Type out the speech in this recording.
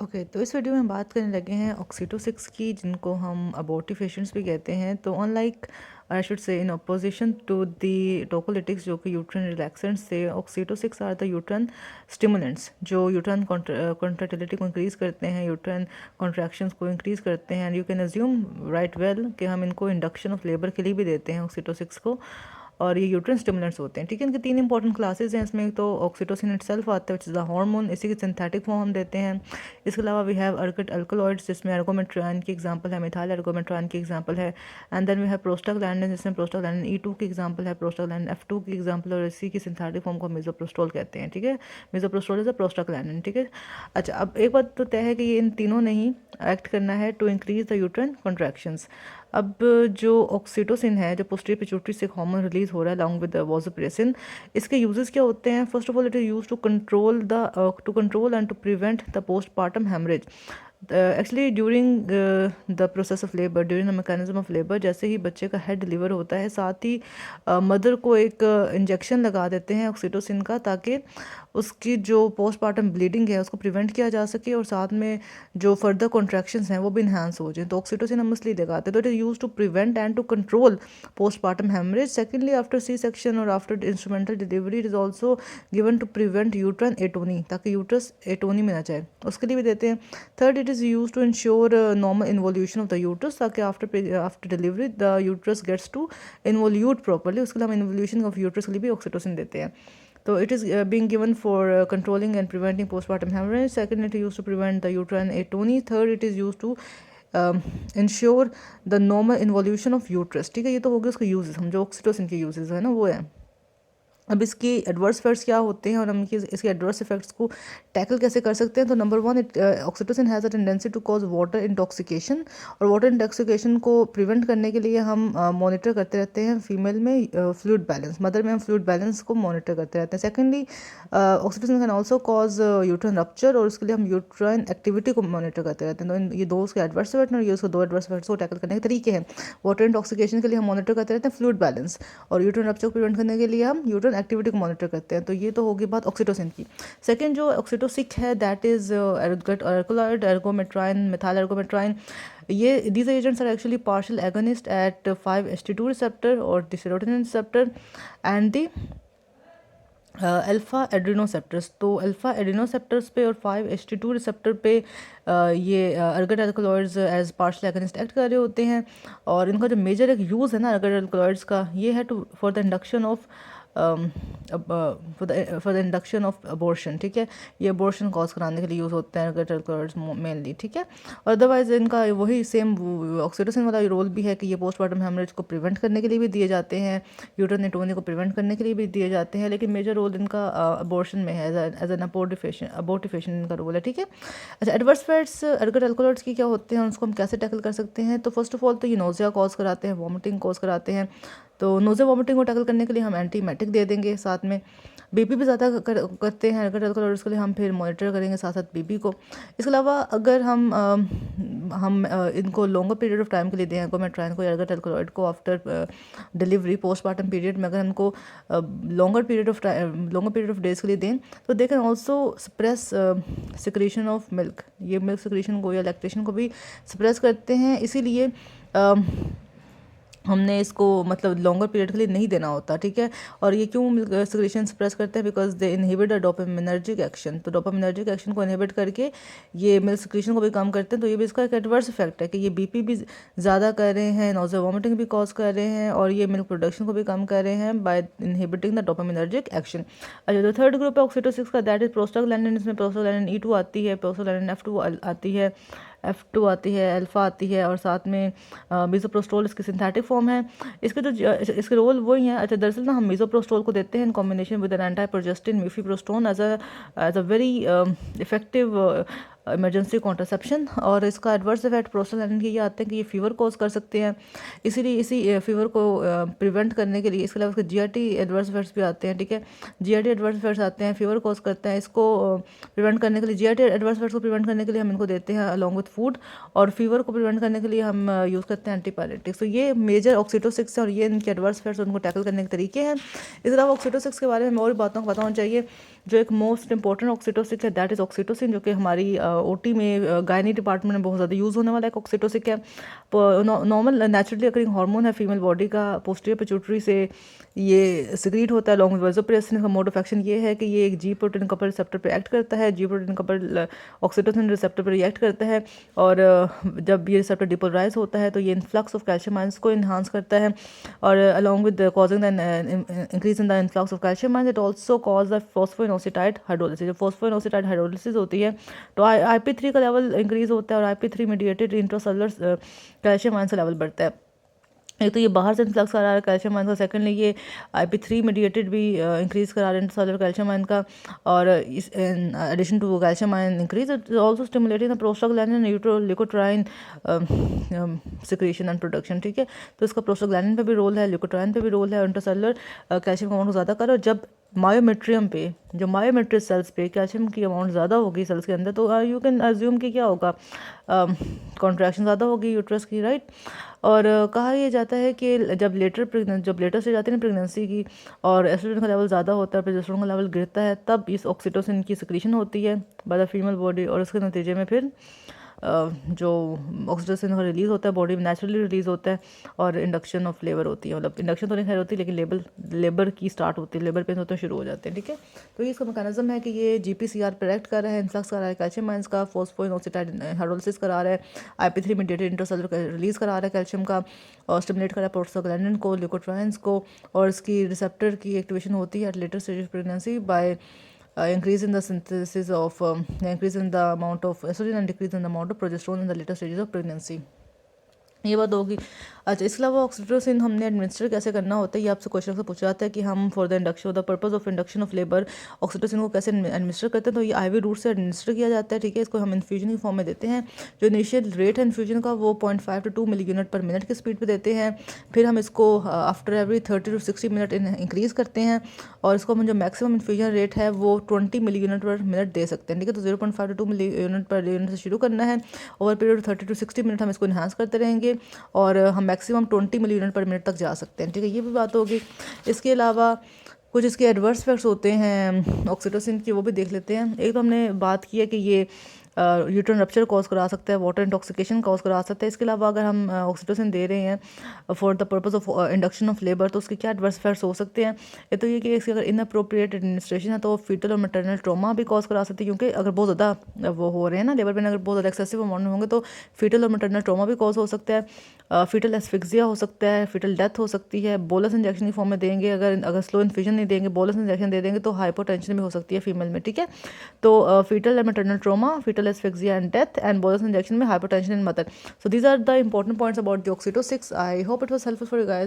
Okay, तो इस video में हम बात करने लगे हैं ऑक्सीटोसिक्स की, जिनको हम अबॉर्टिफेशंस भी कहते हैं। तो unlike I should say in opposition to the टोकोलिटिक्स जो कि यूट्रन रिलैक्सेंट्स थे, ऑक्सीटोसिक्स आर द यूट्रन स्टिमुलेंट्स जो यूट्रन कॉन्ट्रैक्टिलिटी को इंक्रीज़ करते हैं, यूट्रन कॉन्ट्रैक्शंस को इंक्रीज़ करते हैं। And you can assume right well कि हम इनको इंडक्शन ऑफ लेबर के लिए भी देते हैं ऑक्सीटोसिक्स को, और ये यूट्रन स्टिमुलेंट्स होते हैं। ठीक है, इनके 3 इंपॉर्टेंट क्लासेस हैं इसमें। तो ऑक्सीटोसिन इटसेल्फ आता है विच इज़ द हार्मोन, इसी की सिंथेटिक फॉर्म हम देते हैं। इसके अलावा वी हैव अर्किड अल्कलॉइड्स जिसमें एर्गोमेट्राइन की एग्जांपल है, मिथाइल एर्गोमेट्राइन की एग्जांपल है। And then we have prostaglandin जिसमें प्रोस्टाग्लैंडिन E2 की एग्जांपल है, प्रोस्टाग्लैंडिन F2 की एग्जांपल, और इसी की सिंथेटिक फॉर्म को मिसोप्रोस्टोल कहते हैं। ठीक है, मिसोप्रोस्टोल इज अ प्रोस्टाग्लैंडिन। ठीक है, अच्छा, अब एक बात तो तय है कि ये इन तीनों ने ही एक्ट करना है to increase the uterine contractions. अब जो ऑक्सीटोसिन है, जो पोस्टीरियर पिट्यूटरी से हार्मोन रिलीज हो रहा है अलॉन्ग विद वासोप्रेसिन, इसके यूजेस क्या होते हैं? First of all it is use to control and to prevent the postpartum haemorrhage. Actually during the process of labour, during the mechanism of labour, जैसे ही बच्चे का हेड डिलीवर होता है, साथ ही मदर को एक इंजेक्शन लगा देते हैं ऑक्सीटोसिन का, ताकि उसकी जो पोस्टपार्टम ब्लीडिंग है उसको प्रिवेंट किया जा सके, और साथ में जो फर्दर कॉन्ट्रैक्शंस हैं वो भी इन्हांस हो जाए। तो ऑक्सीटोसिन हम इसलिए लगाते हैं। तो it is use to prevent and to control postpartum haemorrhage. Secondly, after C section और after instrumental delivery it is also given to prevent uterine atony, ताकि यूट्रस एटोनी में ना जाए, उसके लिए भी देते हैं। थर्ड, it is use to ensure normal involution of the uterus, ताकि after delivery the uterus gets to involute properly, उसके लिए हम इन्वोल्यूशन ऑफ यूट्रस के लिए भी ऑक्सीटोसिन देते हैं। So it is being given for controlling and preventing postpartum hemorrhage. Second, it is used to prevent the uterine atony. Third, it is used to ensure the normal involution of uterus. ठीक है, ये तो हो गया उसके uses. हम जो oxytocin के यूजेस है ना वो है। अब इसकी एडवर्स इफेक्ट्स क्या होते हैं और हम इसके एडवर्स इफेक्ट्स को टैकल कैसे कर सकते हैं? तो number one, oxytocin has a tendency to cause water intoxication, और वाटर इंटॉक्सिकेशन को प्रिवेंट करने के लिए हम मॉनिटर करते रहते हैं फीमेल में फ्लूइड बैलेंस, मदर में हम फ्लूइड बैलेंस को मॉनिटर करते रहते हैं। Secondly, oxytocin can also cause uterine rupture, और उसके लिए हम यूट्राइन एक्टिविटी को मॉनिटर करते रहते हैं। तो ये दो उसके एडवर्स इफेक्ट और ये उसको दो एडवर्स इफेक्ट्स को टैकल करने के तरीके हैं। वाटर इंटॉक्सिकेशन के लिए हम मॉनिटर करते रहते हैं फ्लूइड बैलेंस, और यूट्राइन रप्चर को प्रिवेंट करने के लिए हम यूट्राइन एक्टिविटी को मॉनिटर करते हैं। तो ये तो होगी बात ऑक्सीटोसिन की। सेकंड जो ऑक्सीटोसिक है, दैट इज एर्गोलॉइड, एर्गोमेट्राइन, मिथाइल एर्गोमेट्राइन। ये these agents are actually partial agonist at 5-HT2 receptor or the serotonin receptor and the alpha adrenoceptors. तो अल्फ़ा एड्रीनोसेप्टर्स पे और 5-HT2 रिसेप्टर पे ये ergot alkaloids as partial agonist act कर रहे होते हैं। और इनका जो मेजर एक यूज़ है ना अर्गट अल्कलॉइड्स का, ये है to for the induction of for the induction of abortion. ठीक है, ये अबॉर्शन कॉज कराने के लिए यूज़ होते हैं अर्गट अल्कलॉइड्स मेनली। ठीक है, अदरवाइज इनका वही सेम ऑक्सीटोसिन वाला रोल भी है कि ये पोस्टपार्टम हेमरेज को प्रिवेंट करने के लिए भी दिए जाते हैं, यूट्राइन एटोनी को प्रिवेंट करने के लिए भी दिए जाते हैं, लेकिन मेजर रोल इनका अबॉर्शन में है, एज एन अबॉर्टिफिकेशन इनका रोल है। ठीक है, अच्छा, एडवर्स इफेक्ट्स अर्गट अल्कलॉइड्स की क्या होते हैं, उसको हम कैसे टैकल कर सकते हैं? तो फर्स्ट ऑफ ऑल तो ये नोज़िया कॉज कराते हैं, वॉमिटिंग कॉज कराते हैं। तो नोज़िया वॉमिटिंग को टैकल करने के लिए हम एंटीमेटिक दे देंगे, साथ में बीपी भी ज़्यादा करते हैं अर्गट अल्कलॉइड्स के लिए, हम फिर मॉनिटर करेंगे साथ साथ बीपी को। इसके अलावा अगर हम इनको लॉन्गर पीरियड ऑफ टाइम के लिए दें एर्गोमेट्राइन को, अर्गट अल्कलॉइड को, आफ्टर डिलीवरी पोस्टपार्टम पीरियड में अगर हमको लॉन्गर पीरियड ऑफ डेज के लिए दें, तो they can also suppress secretion of milk. ये मिल्क सिक्रीशन को या लैक्टेशन को भी सप्रेस करते हैं, इसीलिए हमने इसको मतलब लॉन्गर पीरियड के लिए नहीं देना होता। ठीक है, और ये क्यों मिल्क सिक्रीशन सप्रेस करते हैं? Because they inhibit the dopaminergic action. तो डोपामिनर्जिक एक्शन को इनहिबिट करके ये मिल्क सिक्रीशन को भी कम करते हैं। तो ये भी इसका एक एडवर्स इफेक्ट है कि ये बीपी भी ज़्यादा कर रहे हैं, नोज़िया वॉमिटिंग भी कॉज कर रहे हैं, और ये मिल्क प्रोडक्शन को भी कम कर रहे हैं by inhibiting the dopaminergic action. अच्छा, जो थर्ड ग्रुप है ऑक्सीटोसिक्स का, दैट इज प्रोस्टाग्लैंडिन। इसमें प्रोस्टाग्लैंडिन E2 आती है, प्रोस्टाग्लैंडिन F2 आती है, F2 आती है, अल्फ़ा आती है, और साथ में मिसोप्रोस्टोल इसकी सिंथेटिक फॉर्म है। इसके इसके रोल वही हैं। अच्छा, दरअसल ना हम मिसोप्रोस्टोल को देते हैं in combination with an anti progestin mifepristone as a very effective emergency contraception. और इसका एडवर्स इफेक्ट प्रोस्टाग्लैंडिन के ये आते हैं कि ये फीवर कॉज कर सकते हैं, इसीलिए इसी फीवर को प्रिवेंट करने के लिए इसके अलावा इसके GIT एडवर्स इफेक्ट्स भी आते हैं। ठीक है, GIT एडवर्स इफेक्ट्स आते हैं, फीवर कॉज करते हैं। इसको प्रिवेंट करने के लिए GIT एडवर्स इफेक्ट्स को प्रिवेंट करने के लिए हम इनको देते हैं अलॉन्ग विथ फूड, और फीवर को प्रिवेंट करने के लिए हम यूज़ करते हैं एंटीपायरेटिक्स। तो ये मेजर ऑक्सीटोसिक्स है और ये इनके एडवर्स इफेक्ट्स उनको टैकल करने के तरीके हैं। इसके अलावा ऑक्सीटोसिक्स के बारे में और भी बातों को पता होना चाहिए जो एक मोस्ट इंपॉर्टेंट ऑक्सीटोसिन है दैट इज़ ऑक्सीटोसिन, जो कि हमारी ओटी में गायनी डिपार्टमेंट में बहुत ज़्यादा यूज़ होने वाला एक ऑक्सीटोसिन है। नॉर्मल नेचुरली अकरिंग हार्मोन है फीमेल बॉडी का, पोस्टीरियर पिट्यूटरी से ये सिक्रीट होता है लॉन्ग वाजोप्रेसिन का। मोड ऑफ एक्शन ये है कि ये एक जी प्रोटीन कपल रिसेप्टर पर एक्ट करता है, जी प्रोटीन कपल ऑक्सीटोसिन रिसेप्टर पर रिएक्ट करता है, और जब ये रिसेप्टर डिपोलराइज होता है तो ये इन्फ्लक्स ऑफ कैल्शियम आयंस को इन्हांस करता है, और along with causing the increase in the influx of calcium ions it also cause the phosphoinositide hydrolysis. जब फॉस्फोइनोसिटाइड हाइड्रोलिसिस होती है तो IP3 का लेवल इंक्रीज होता है, और IP3 mediated intracellular calcium ions का लेवल बढ़ता है। एक तो ये बाहर से इन्फ्लक्स आ रहा है कैल्शियम आयन का, सेकेंडली ये IP3 मीडिएटेड भी इंक्रीज करा रहे हैं इंट्रासेलुलर कैल्शियम आयन का, और इस addition to calcium ion increase it is also stimulating the prostaglandin leukotriene secretion and production. ठीक है, तो इसका प्रोस्टाग्लैंडिन पे भी रोल है, ल्यूकोट्राइन पे भी रोल है, और इंट्रासेलुलर कैल्शियम का अमाउंट ज़्यादा करो। जब मायोमेट्रियम पे, जो मायोमेट्रिक सेल्स पे कैल्शियम की अमाउंट ज़्यादा होगी सेल्स के अंदर, तो यू कैन अज्यूम कि क्या होगा, कॉन्ट्रैक्शन ज़्यादा होगी यूट्रस की, राइट। और कहा यह जाता है कि जब लेटर से जाती है ना प्रेगनेंसी की, और एस्ट्रोजन का लेवल ज़्यादा होता है, प्रोजेस्टेरोन का लेवल गिरता है, तब इस ऑक्सीटोसिन की सिक्रीशन होती है बाय द फीमेल बॉडी, और उसके नतीजे में फिर जो ऑक्सीटोसिन का रिलीज़ होता है बॉडी में नेचुरली रिलीज़ होता है, और इंडक्शन ऑफ लेबर होती है, मतलब इंडक्शन तो नहीं खैर होती, लेकिन लेबर की स्टार्ट होती है, लेबर पेन होते शुरू हो जाते हैं। ठीक है, तो ये इसका मैकेनिज्म है कि ये GPCR पर एक्ट कर रहा है, इन्फ्लक्स कर रहा है कैल्शियम आयंस का, फॉस्फोइनोसिटाइड हाइड्रोलिसिस करा रहा है, IP3 मीडिएटेड इंट्रासेलुलर रिलीज़ करा रहा है कैल्शियम का, और स्टिमुलेट कर रहा है प्रोस्टाग्लैंडिन को, ल्यूकोट्राइन्स को, और इसकी रिसेप्टर की एक्टिवेशन होती है at later stage of pregnancy by increase in the synthesis of increase in the amount of estrogen and decrease in the amount of progesterone in the later stages of pregnancy। ये बात होगी। अच्छा, इसके अलावा oxytocin हमने administer कैसे करना होता है, ये आपसे क्वेश्चन से पूछा जाता है कि हम for the induction the purpose of induction of labour oxytocin को कैसे एडमिनिस्टर करते हैं। तो ये IV रूट से एडमिनिस्टर किया जाता है। ठीक है, इसको हम इन्फ्यूजन की फॉर्म में देते हैं। जो इनिशियल रेट है इन्फ्यूजन का वो 0.5 to 2 milli unit per minute की स्पीड पर देते हैं। फिर हम इसको after every 30 to 60 minute increase करते हैं, और इसको हम जो मैक्सिमम इन्फ्यूजन रेट है वो 20 मिली यूनिट पर मिनट दे सकते हैं। ठीक है, तो 0.5 to 2 milli unit per unit से शुरू करना है, ओवर पीरियड 30 to 60 मिनट हम इसको इन्हांस करते रहेंगे, और हम मैक्सिमम 20 मिली यूनिट पर मिनट तक जा सकते हैं। ठीक है, ये भी बात होगी। इसके अलावा कुछ इसके एडवर्स इफेक्ट्स होते हैं ऑक्सीटोसिन की, वो भी देख लेते हैं। एक तो हमने बात की है कि ये यूट्रन रप्चर कॉज करा सकता है, वाटर इंटॉक्सिकेशन कॉज करा सकता है। इसके अलावा अगर हम ऑक्सीटोसिन दे रहे हैं for the purpose of induction of labour, तो उसके क्या एडवर्स इफेक्ट्स हो सकते हैं। ये तो ये कि इसकी अगर इनअप्रोप्रिएट एडमिनिस्ट्रेशन है तो फीटल और मैटरनल ट्रॉमा भी कॉज करा सकती है, क्योंकि अगर बहुत ज़्यादा वो हो रहे हैं ना लेबर पेन, अगर बहुत ज़्यादा एक्सेसिव अमाउंट में होंगे तो फीटल और मैटरनल ट्रॉमा भी कॉज हो सकता है, फीटल एस्फिक्सिया हो सकता है, फीटल डेथ हो सकती है। बोलस इंजेक्शन की फॉर्म में देंगे, अगर स्लो इन्फ्यूजन नहीं देंगे, बोलस इंजेक्शन दे देंगे तो हाइपोटेंशन भी हो सकती है फीमेल में। ठीक है, तो foetal and maternal trauma, foetal asphyxia and death, and bolus injection में hypotension in mother. So these are the important points about the Oxytocin 6. I hope it was helpful for you guys.